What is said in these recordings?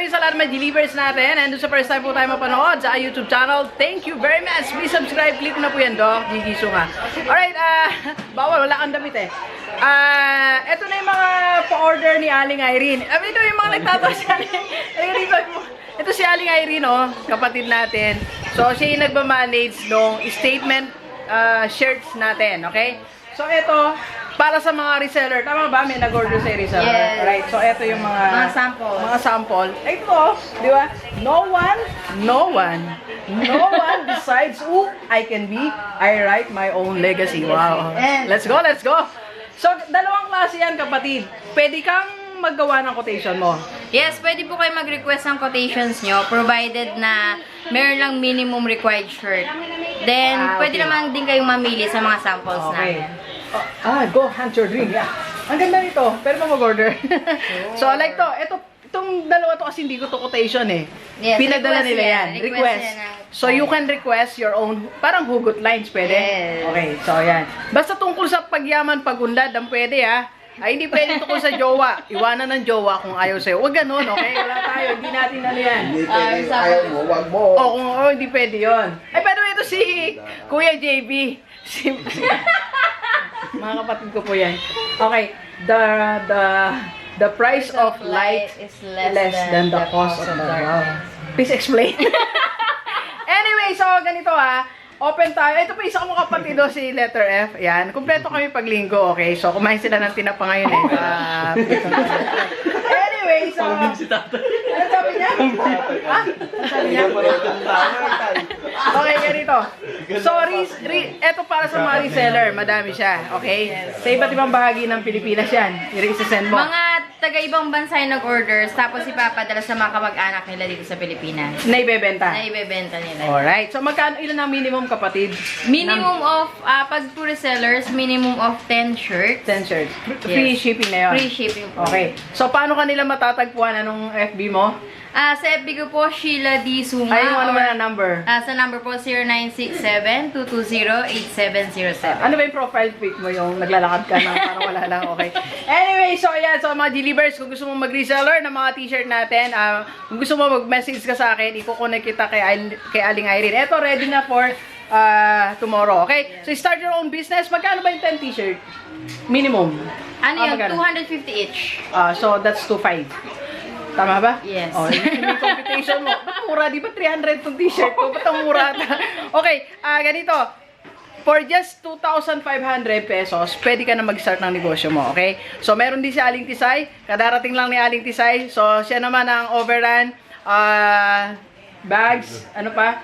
rin sa lahat ng delivers natin. And sa first time po tayo mapanood sa YouTube channel, thank you very much. Please subscribe. Click na po yan, Gigi, Sunga. Alright, bawal, wala kang damit eh. Ito na yung mga pa-order ni Aling Irene. Ito yung mga nagtatawa si Aling. Ito si Aling Irene, oh, kapatid natin. So, siya yung nagmamanage ng statement shirts natin, okay? So, ito, para sa mga reseller. Tama ba? May nag-order sa reseller. Yes. Right. So, ito yung mga sample. Mga sample. Ito, di ba? No one decides who I can be. I write my own legacy. Wow. Let's go, let's go. So, dalawang klase yan, kapatid. Pwede kang maggawa ng quotation mo. Yes, pwede po kayo mag-request ng quotations nyo, provided na meron lang minimum required shirt. Then, pwede naman din kayong mamili sa mga samples namin. Go hunt your dream. Yeah. Ang ganda nito. Pero pa mag-order. So, like to. Itong dalawa to kasi hindi ko to quotation eh. Yes, pinadala nila yan. Request. So, you can request your own, parang hugot lines, pwede? Yes. Okay, so yan. Basta tungkol sa pagyaman, pagunlad, ang pwede ha. Ay, hindi pwede tungkol sa jowa. Iwanan ng jowa kung ayaw sa'yo. Huwag ganun, okay? Wala tayo. Hindi natin ano yan. Hindi pwede, ayaw mo, wag mo. Hindi pwede yun. Ay, pero ito si Kuya JB. Mga kapatid ko po yan. Okay. The price of light is less than the cost of the world. Please explain. Anyway, so ganito ha. Open tayo. Ito pa isa kong kapatid do, si letter F. Yan. Kumpleto kami pag linggo, okay? So, kumain sila ng tinapa ngayon eh. Anyway, so... Ano sabi niya? Ha? Ano sabi niya? Okay, ganito. So, ito para sa mga reseller. Madami siya, okay? Sa iba't ibang bahagi ng Pilipinas yan. I-send mo. Mga taga-ibang bansa yung nag-orders, tapos ipapadala sa mga kamag-anak nila dito sa Pilipinas. Na ibebenta. Na ibebenta nila. Alright. So, magkano ilan ang minimum, kapatid? Minimum of, pag to resellers, minimum of 10 shirts. 10 shirts. Free shipping na yun. Free shipping po. Okay. So, paano kanila matatagpuan? Anong FB mo? Sa FB ko po, Sheila D. Sunga. Ay, ano man ang number? Sa number po, 0967-220-8707. Ano ba yung profile pic mo? Yung naglalakad ka na parang wala lang. Okay. Anyway, so ayan. So, mga delivers, kung gusto mo mag-reseller ng mga t-shirt natin, kung gusto mo mag-message ka sa akin, i-connect kita kay Aling Irene. Ito, ready na for tomorrow. Okay? So, start your own business. Magkano ba yung 10 t-shirt? Minimum. Ano yun? Magkano? 250 each. So, that's 2.5. Tama ba? Yes. Oh, yung computation mo. Ba't mura? Di ba 300 tong t-shirt ko? Ba't ang mura? Okay, ganito. For just 2,500 pesos, pwede ka na mag-start ng negosyo mo, okay? So, meron din si Aling Tisay. Kadarating lang ni Aling Tisay. So, siya naman ang overrun, bags, ano pa?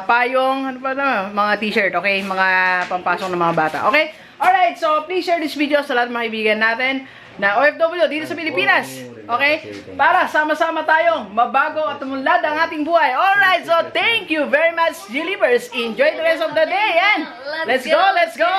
Payong, ano pa na? Mga t-shirt, okay? Mga pampasok ng mga bata, okay? Alright, so please share this video sa lahat ng mga kaibigan natin na OFW dito sa Pilipinas. Okay? Para sama-sama tayong mabago at umunlad ang ating buhay. Alright, so thank you very much, Delivers. Enjoy the rest of the day and let's go, let's go!